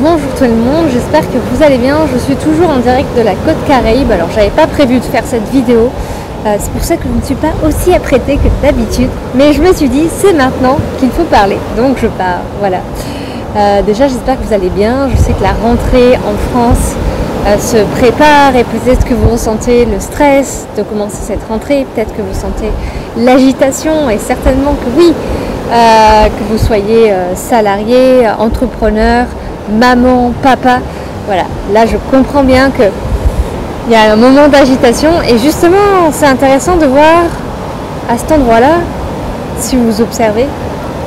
Bonjour tout le monde, j'espère que vous allez bien. Je suis toujours en direct de la côte Caraïbe. Alors j'avais pas prévu de faire cette vidéo, c'est pour ça que je ne suis pas aussi apprêtée que d'habitude. Mais je me suis dit c'est maintenant qu'il faut parler, donc je pars, voilà. Déjà j'espère que vous allez bien. Je sais que la rentrée en France se prépare et peut-être que vous ressentez le stress de commencer cette rentrée, peut-être que vous sentez l'agitation et certainement que oui, que vous soyez salarié, entrepreneur, maman, papa, voilà, là je comprends bien que il y a un moment d'agitation et justement c'est intéressant de voir à cet endroit-là, si vous observez,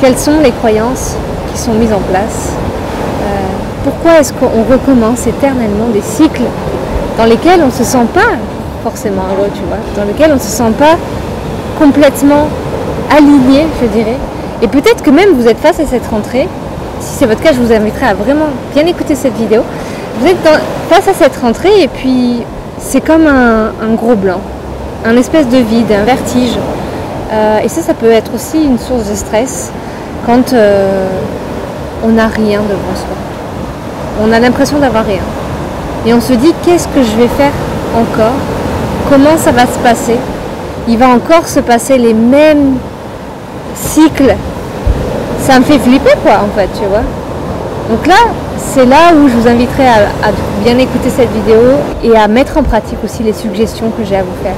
quelles sont les croyances qui sont mises en place. Pourquoi est-ce qu'on recommence éternellement des cycles dans lesquels on ne se sent pas forcément heureux, tu vois, dans lesquels on ne se sent pas complètement aligné, je dirais. Et peut-être que même vous êtes face à cette rentrée. Si c'est votre cas, je vous inviterai à vraiment bien écouter cette vidéo. Vous êtes face à cette rentrée et puis c'est comme un gros blanc, un espèce de vide, un vertige. Et ça peut être aussi une source de stress quand on n'a rien devant soi. On a l'impression d'avoir rien. Et on se dit, qu'est-ce que je vais faire encore? Comment ça va se passer? Il va encore se passer les mêmes cycles. Ça me fait flipper quoi en fait, tu vois. Donc là, c'est là où je vous inviterai à bien écouter cette vidéo et à mettre en pratique aussi les suggestions que j'ai à vous faire.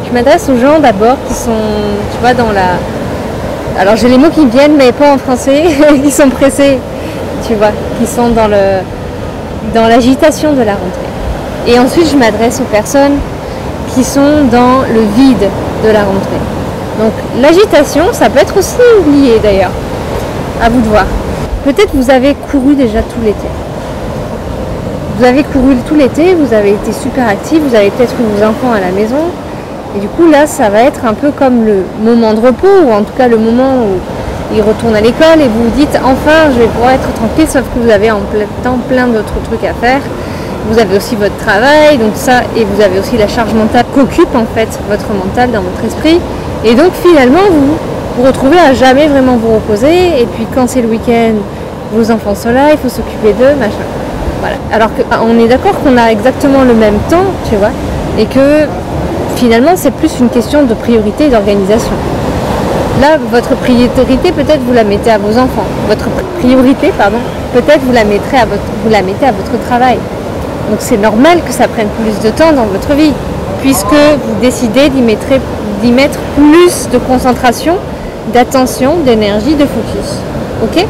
Je m'adresse aux gens d'abord qui sont, tu vois, dans la... Alors j'ai les mots qui viennent mais pas en français, qui sont pressés, tu vois, qui sont dans l'agitation de la rentrée. Et ensuite je m'adresse aux personnes qui sont dans le vide de la rentrée. Donc l'agitation, ça peut être aussi lié d'ailleurs. À vous de voir. Peut-être vous avez couru déjà tout l'été. Vous avez couru tout l'été, vous avez été super actif, vous avez peut-être eu vos enfants à la maison. Et du coup là, ça va être un peu comme le moment de repos, ou en tout cas le moment où ils retournent à l'école et vous vous dites enfin je vais pouvoir être tranquille, sauf que vous avez en plein temps plein d'autres trucs à faire. Vous avez aussi votre travail, donc ça, et vous avez aussi la charge mentale qu'occupe en fait votre mental dans votre esprit. Et donc finalement vous retrouvez à jamais vraiment vous reposer, et puis quand c'est le week-end, vos enfants sont là, il faut s'occuper d'eux, machin. Voilà. Alors qu'on est d'accord qu'on a exactement le même temps, tu vois, et que finalement c'est plus une question de priorité et d'organisation. Là, votre priorité, peut-être vous la mettez à vos enfants. Votre priorité, pardon, peut-être vous la mettez à votre travail. Donc c'est normal que ça prenne plus de temps dans votre vie, puisque vous décidez d'y mettre plus de concentration, d'attention, d'énergie, de focus. Ok?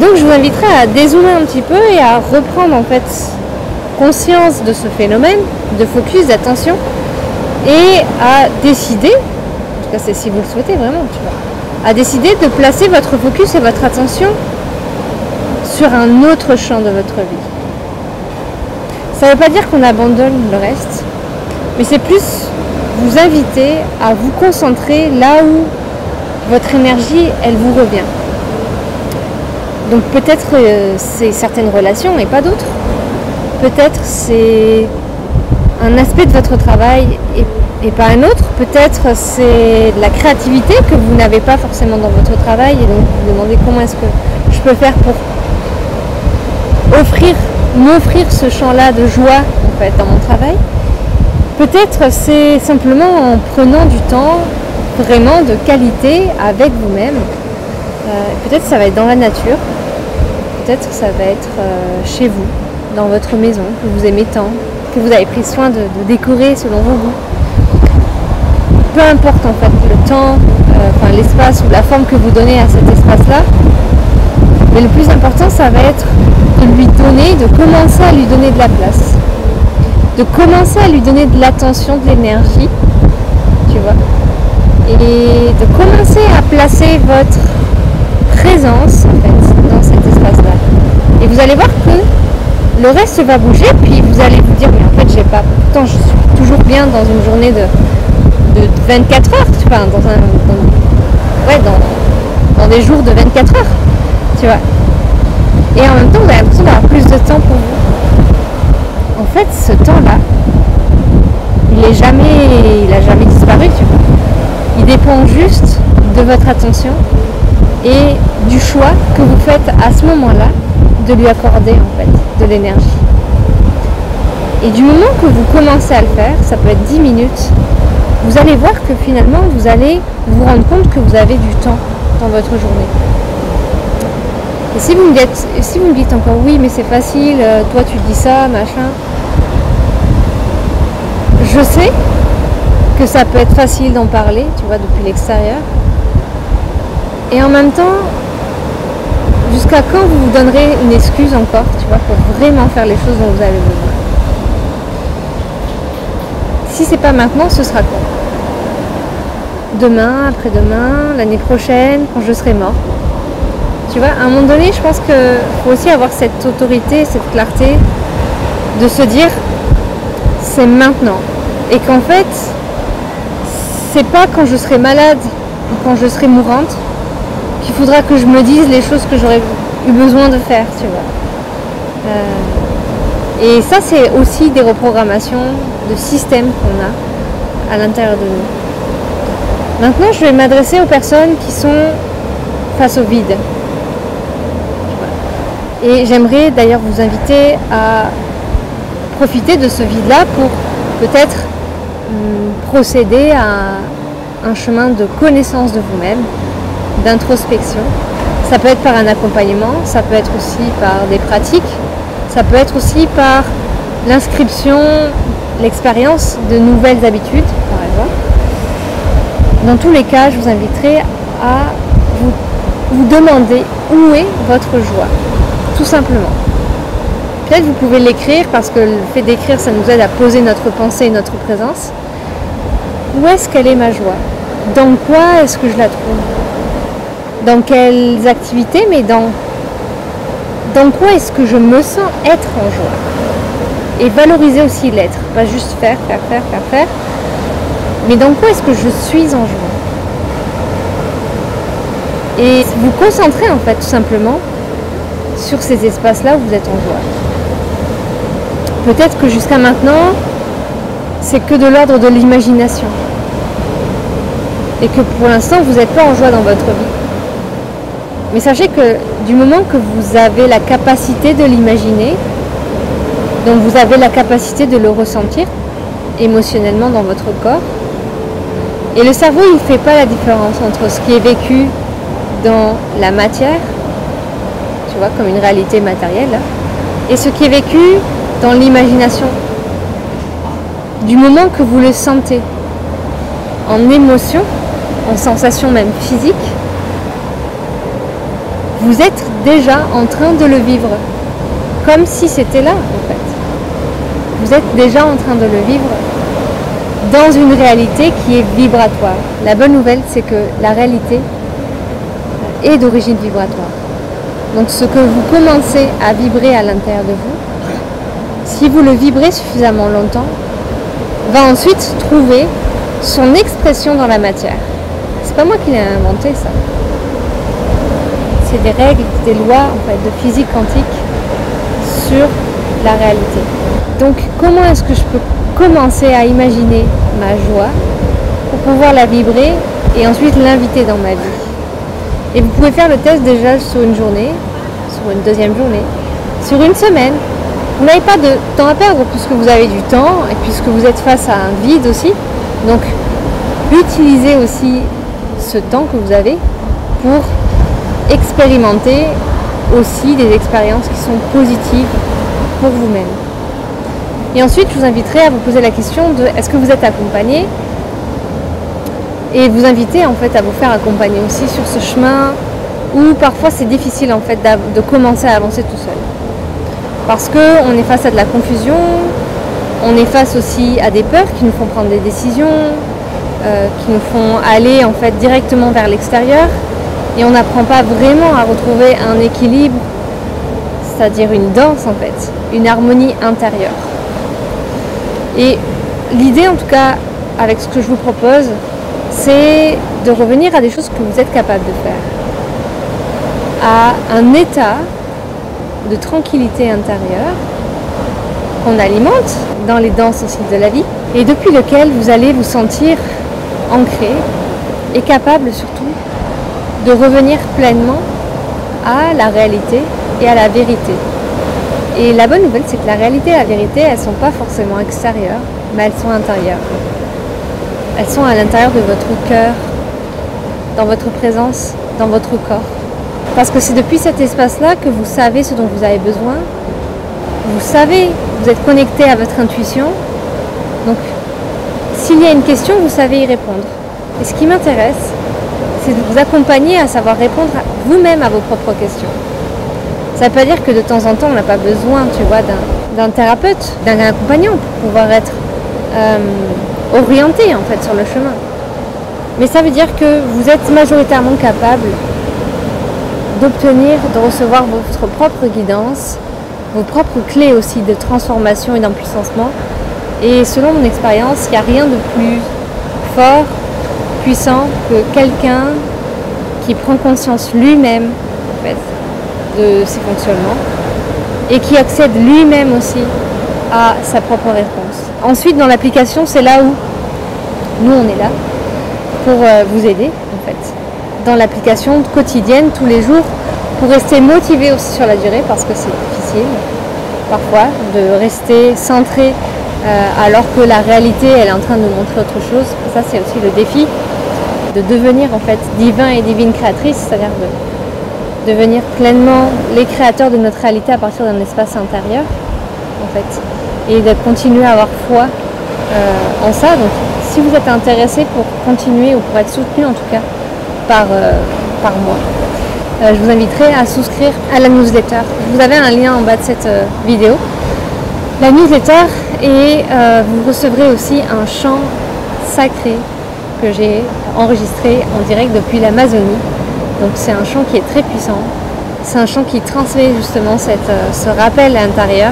Donc je vous inviterai à dézoomer un petit peu et à reprendre en fait conscience de ce phénomène de focus, d'attention, et à décider, en tout cas c'est si vous le souhaitez vraiment, tu vois, à décider de placer votre focus et votre attention sur un autre champ de votre vie. Ça ne veut pas dire qu'on abandonne le reste, mais c'est plus vous inviter à vous concentrer là où votre énergie, elle vous revient. Donc peut-être c'est certaines relations et pas d'autres. Peut-être c'est un aspect de votre travail et pas un autre. Peut-être c'est de la créativité que vous n'avez pas forcément dans votre travail, et donc vous vous demandez comment est-ce que je peux faire pour m'offrir ce champ-là de joie en fait dans mon travail. Peut-être c'est simplement en prenant du temps vraiment de qualité avec vous-même. Peut-être ça va être dans la nature, peut-être ça va être chez vous, dans votre maison que vous aimez tant, que vous avez pris soin de décorer selon vos goûts. Peu importe en fait le temps, l'espace ou la forme que vous donnez à cet espace-là, mais le plus important ça va être de commencer à lui donner de la place, de commencer à lui donner de l'attention, de l'énergie, tu vois, et de commencer à placer votre présence en fait dans cet espace-là. Et vous allez voir que le reste va bouger, puis vous allez vous dire mais en fait j'ai pas, pourtant je suis toujours bien dans une journée de 24 heures, tu vois, dans des jours de 24 heures, tu vois. Et en même temps, vous avez l'impression d'avoir plus de temps pour vous. En fait, ce temps-là, il a jamais disparu, tu vois. Il dépend juste de votre attention et du choix que vous faites à ce moment-là de lui accorder en fait de l'énergie. Et du moment que vous commencez à le faire, ça peut être 10 minutes, vous allez voir que finalement vous allez vous rendre compte que vous avez du temps dans votre journée. Et si vous me dites encore oui mais c'est facile, toi tu dis ça, machin, je sais que ça peut être facile d'en parler, tu vois, depuis l'extérieur. Et en même temps, jusqu'à quand vous vous donnerez une excuse encore, tu vois, pour vraiment faire les choses dont vous avez besoin? Si c'est pas maintenant, ce sera quand? Demain, après-demain, l'année prochaine, quand je serai mort. Tu vois, à un moment donné, je pense qu'il faut aussi avoir cette autorité, cette clarté de se dire c'est maintenant. Et qu'en fait, c'est pas quand je serai malade ou quand je serai mourante qu'il faudra que je me dise les choses que j'aurais eu besoin de faire, tu vois. Et ça, c'est aussi des reprogrammations de systèmes qu'on a à l'intérieur de nous. Maintenant, je vais m'adresser aux personnes qui sont face au vide. Et j'aimerais d'ailleurs vous inviter à profiter de ce vide-là pour peut-être procéder à un chemin de connaissance de vous-même, d'introspection. Ça peut être par un accompagnement, ça peut être aussi par des pratiques, ça peut être aussi par l'inscription, l'expérience de nouvelles habitudes, par exemple. Dans tous les cas, je vous inviterai à vous demander où est votre joie, tout simplement. Peut-être vous pouvez l'écrire parce que le fait d'écrire, ça nous aide à poser notre pensée et notre présence. Où est-ce qu'elle est ma joie? Dans quoi est-ce que je la trouve? Dans quelles activités, mais dans quoi est-ce que je me sens être en joie? Et valoriser aussi l'être, pas juste faire, mais dans quoi est-ce que je suis en joie? Et vous concentrer en fait tout simplement sur ces espaces-là où vous êtes en joie. Peut-être que jusqu'à maintenant, c'est que de l'ordre de l'imagination. Et que pour l'instant, vous n'êtes pas en joie dans votre vie. Mais sachez que du moment que vous avez la capacité de l'imaginer, donc vous avez la capacité de le ressentir émotionnellement dans votre corps, et le cerveau, il ne fait pas la différence entre ce qui est vécu dans la matière, tu vois, comme une réalité matérielle, là, et ce qui est vécu dans l'imagination. Du moment que vous le sentez en émotion, en sensation même physique, vous êtes déjà en train de le vivre, comme si c'était là en fait. Vous êtes déjà en train de le vivre dans une réalité qui est vibratoire. La bonne nouvelle, c'est que la réalité est d'origine vibratoire. Donc ce que vous commencez à vibrer à l'intérieur de vous, si vous le vibrez suffisamment longtemps, va ensuite trouver son expression dans la matière. C'est pas moi qui l'ai inventé ça. C'est des règles, des lois en fait, de physique quantique sur la réalité. Donc comment est-ce que je peux commencer à imaginer ma joie pour pouvoir la vibrer et ensuite l'inviter dans ma vie? Et vous pouvez faire le test déjà sur une journée, sur une deuxième journée, sur une semaine. Vous n'avez pas de temps à perdre puisque vous avez du temps et puisque vous êtes face à un vide aussi. Donc utilisez aussi ce temps que vous avez pour expérimenter aussi des expériences qui sont positives pour vous-même. Et ensuite, je vous inviterai à vous poser la question de est-ce que vous êtes accompagné, et vous inviter en fait à vous faire accompagner aussi sur ce chemin où parfois c'est difficile en fait de commencer à avancer tout seul. Parce qu'on est face à de la confusion, on est face aussi à des peurs qui nous font prendre des décisions, qui nous font aller en fait directement vers l'extérieur, et on n'apprend pas vraiment à retrouver un équilibre, c'est-à-dire une danse en fait, une harmonie intérieure. Et l'idée en tout cas avec ce que je vous propose, c'est de revenir à des choses que vous êtes capable de faire, à un état de tranquillité intérieure qu'on alimente dans les danses aussi de la vie, et depuis lequel vous allez vous sentir ancré et capable surtout de revenir pleinement à la réalité et à la vérité. Et la bonne nouvelle, c'est que la réalité et la vérité, elles ne sont pas forcément extérieures, mais elles sont intérieures. Elles sont à l'intérieur de votre cœur, dans votre présence, dans votre corps. Parce que c'est depuis cet espace-là que vous savez ce dont vous avez besoin. Vous savez, vous êtes connecté à votre intuition. Donc, s'il y a une question, vous savez y répondre. Et ce qui m'intéresse, c'est de vous accompagner à savoir répondre vous-même à vos propres questions. Ça ne veut pas dire que de temps en temps, on n'a pas besoin, tu vois, d'un thérapeute, d'un accompagnant pour pouvoir être orienté, en fait, sur le chemin. Mais ça veut dire que vous êtes majoritairement capable d'obtenir, de recevoir votre propre guidance, vos propres clés aussi de transformation et d'empuissancement. Et selon mon expérience, il n'y a rien de plus fort, puissant que quelqu'un qui prend conscience lui-même, en fait, de ses fonctionnements et qui accède lui-même aussi à sa propre réponse. Ensuite, dans l'application, c'est là où nous, on est là pour vous aider, en fait, dans l'application quotidienne, tous les jours, pour rester motivé aussi sur la durée, parce que c'est difficile, parfois, de rester centré alors que la réalité, elle est en train de nous montrer autre chose. Ça, c'est aussi le défi de devenir, en fait, divin et divine créatrice, c'est-à-dire de devenir pleinement les créateurs de notre réalité à partir d'un espace intérieur, en fait, et de continuer à avoir foi en ça. Donc, si vous êtes intéressé pour continuer ou pour être soutenu en tout cas par moi, je vous inviterai à souscrire à la newsletter. Vous avez un lien en bas de cette vidéo. La newsletter, et vous recevrez aussi un chant sacré que j'ai enregistré en direct depuis l'Amazonie. Donc c'est un chant qui est très puissant. C'est un chant qui transmet justement ce rappel à l'intérieur,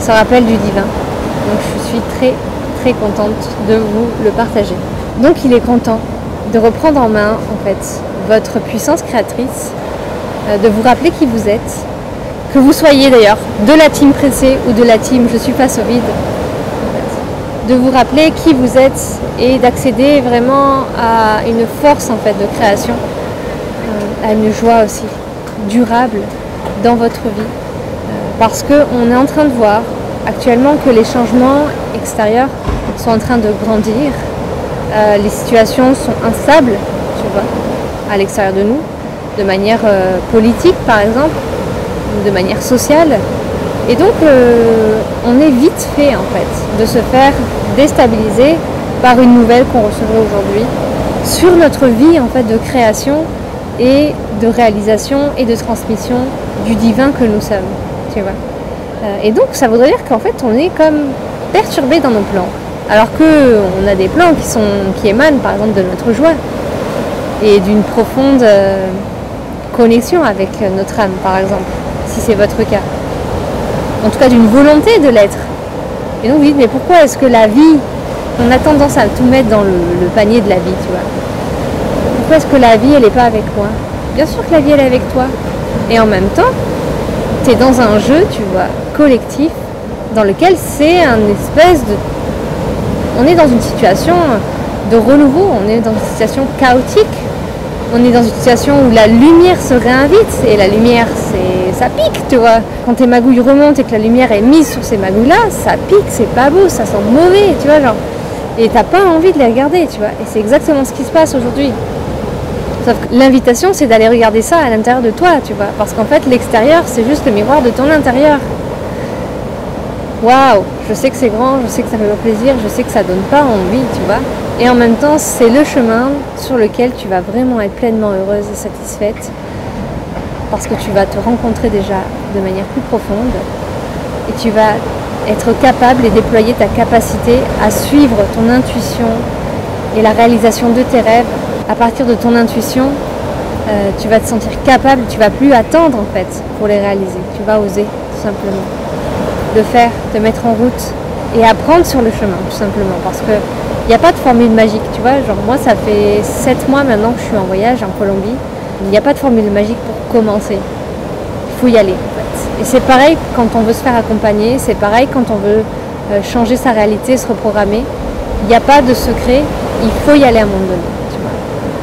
ce rappel du divin. Donc je suis très très contente de vous le partager. Donc il est content de reprendre en main en fait votre puissance créatrice, de vous rappeler qui vous êtes, que vous soyez d'ailleurs de la team pressée ou de la team je suis face au vide, de vous rappeler qui vous êtes et d'accéder vraiment à une force en fait de création, à une joie aussi durable dans votre vie, parce qu'on est en train de voir actuellement que les changements extérieurs sont en train de grandir, les situations sont instables, tu vois, à l'extérieur de nous, de manière politique par exemple, de manière sociale, et donc on est vite fait en fait de se faire déstabiliser par une nouvelle qu'on recevrait aujourd'hui sur notre vie en fait de création et de réalisation et de transmission du divin que nous sommes, tu vois. Et donc ça voudrait dire qu'en fait on est comme perturbé dans nos plans, alors qu'on a des plans qui émanent par exemple de notre joie et d'une profonde connexion avec notre âme par exemple, si c'est votre cas. En tout cas d'une volonté de l'être. Et donc vous dites mais pourquoi est-ce que la vie, on a tendance à tout mettre dans le panier de la vie, tu vois. Pourquoi est-ce que la vie elle n'est pas avec moi? Bien sûr que la vie elle est avec toi. Et en même temps, tu es dans un jeu, tu vois, collectif, dans lequel c'est un espèce de... On est dans une situation de renouveau, on est dans une situation chaotique, on est dans une situation où la lumière se réinvite, et la lumière, ça pique, tu vois. Quand tes magouilles remontent et que la lumière est mise sur ces magouilles-là, ça pique, c'est pas beau, ça sent mauvais, tu vois, genre. Et t'as pas envie de les regarder, tu vois. Et c'est exactement ce qui se passe aujourd'hui. Sauf que l'invitation, c'est d'aller regarder ça à l'intérieur de toi, tu vois. Parce qu'en fait, l'extérieur, c'est juste le miroir de ton intérieur. Waouh, je sais que c'est grand, je sais que ça fait pas plaisir, je sais que ça donne pas envie, tu vois. Et en même temps, c'est le chemin sur lequel tu vas vraiment être pleinement heureuse et satisfaite. Parce que tu vas te rencontrer déjà de manière plus profonde. Et tu vas être capable et déployer ta capacité à suivre ton intuition et la réalisation de tes rêves. À partir de ton intuition, tu vas te sentir capable, tu vas plus attendre en fait pour les réaliser. Tu vas oser tout simplement le faire, te mettre en route et apprendre sur le chemin tout simplement. Parce que il n'y a pas de formule magique, tu vois. Genre moi ça fait 7 mois maintenant que je suis en voyage en Colombie. Il n'y a pas de formule magique pour commencer. Il faut y aller en fait. Et c'est pareil quand on veut se faire accompagner, c'est pareil quand on veut changer sa réalité, se reprogrammer. Il n'y a pas de secret, il faut y aller à un moment donné. Tu vois.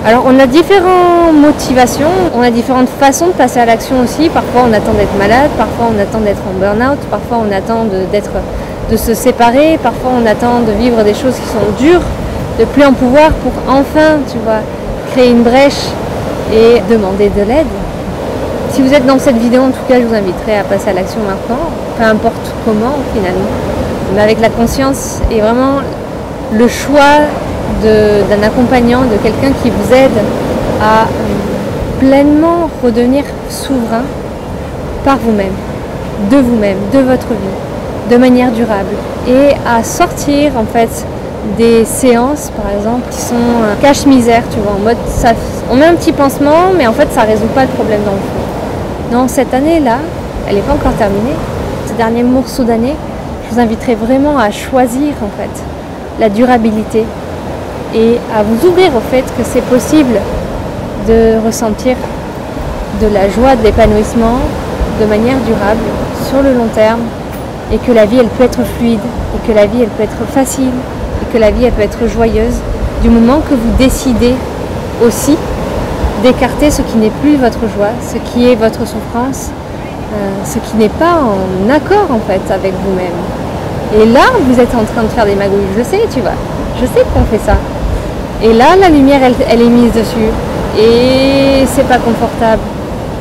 Alors on a différentes motivations, on a différentes façons de passer à l'action aussi. Parfois on attend d'être malade, parfois on attend d'être en burn-out, parfois on attend de se séparer, parfois on attend de vivre des choses qui sont dures, de plus en pouvoir pour enfin, tu vois, créer une brèche et demander de l'aide. Si vous êtes dans cette vidéo, en tout cas, je vous inviterai à passer à l'action maintenant, peu importe comment finalement, mais avec la conscience et vraiment le choix d'un accompagnant, de quelqu'un qui vous aide à pleinement redevenir souverain par vous-même, de votre vie, de manière durable, et à sortir en fait des séances par exemple qui sont cache-misère, tu vois, en mode on met un petit pansement mais en fait ça résout pas le problème dans le fond. Non, cette année-là, elle n'est pas encore terminée, ce dernier morceau d'année, je vous inviterai vraiment à choisir en fait la durabilité et à vous ouvrir au fait que c'est possible de ressentir de la joie, de l'épanouissement de manière durable, sur le long terme, et que la vie elle peut être fluide, et que la vie elle peut être facile, et que la vie elle peut être joyeuse, du moment que vous décidez aussi d'écarter ce qui n'est plus votre joie, ce qui est votre souffrance, ce qui n'est pas en accord en fait avec vous-même. Et là, vous êtes en train de faire des magouilles, je sais, tu vois, je sais qu'on fait ça. Et là, la lumière, elle est mise dessus. Et c'est pas confortable.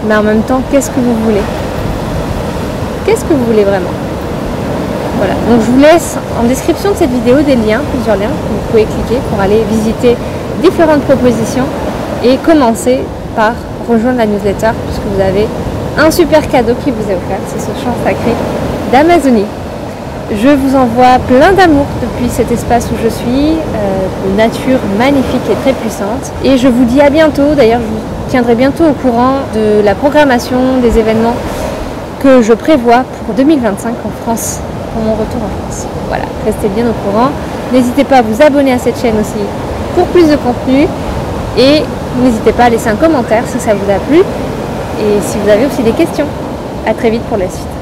Mais en même temps, qu'est-ce que vous voulez? Qu'est-ce que vous voulez vraiment? Voilà, donc je vous laisse en description de cette vidéo des liens, plusieurs liens, que vous pouvez cliquer pour aller visiter différentes propositions et commencer par rejoindre la newsletter, puisque vous avez un super cadeau qui vous est offert, c'est ce champ sacré d'Amazonie. Je vous envoie plein d'amour depuis cet espace où je suis, une nature magnifique et très puissante. Et je vous dis à bientôt. D'ailleurs, je vous tiendrai bientôt au courant de la programmation des événements que je prévois pour 2025 en France, pour mon retour en France. Voilà, restez bien au courant. N'hésitez pas à vous abonner à cette chaîne aussi pour plus de contenu. Et n'hésitez pas à laisser un commentaire si ça vous a plu. Et si vous avez aussi des questions. À très vite pour la suite.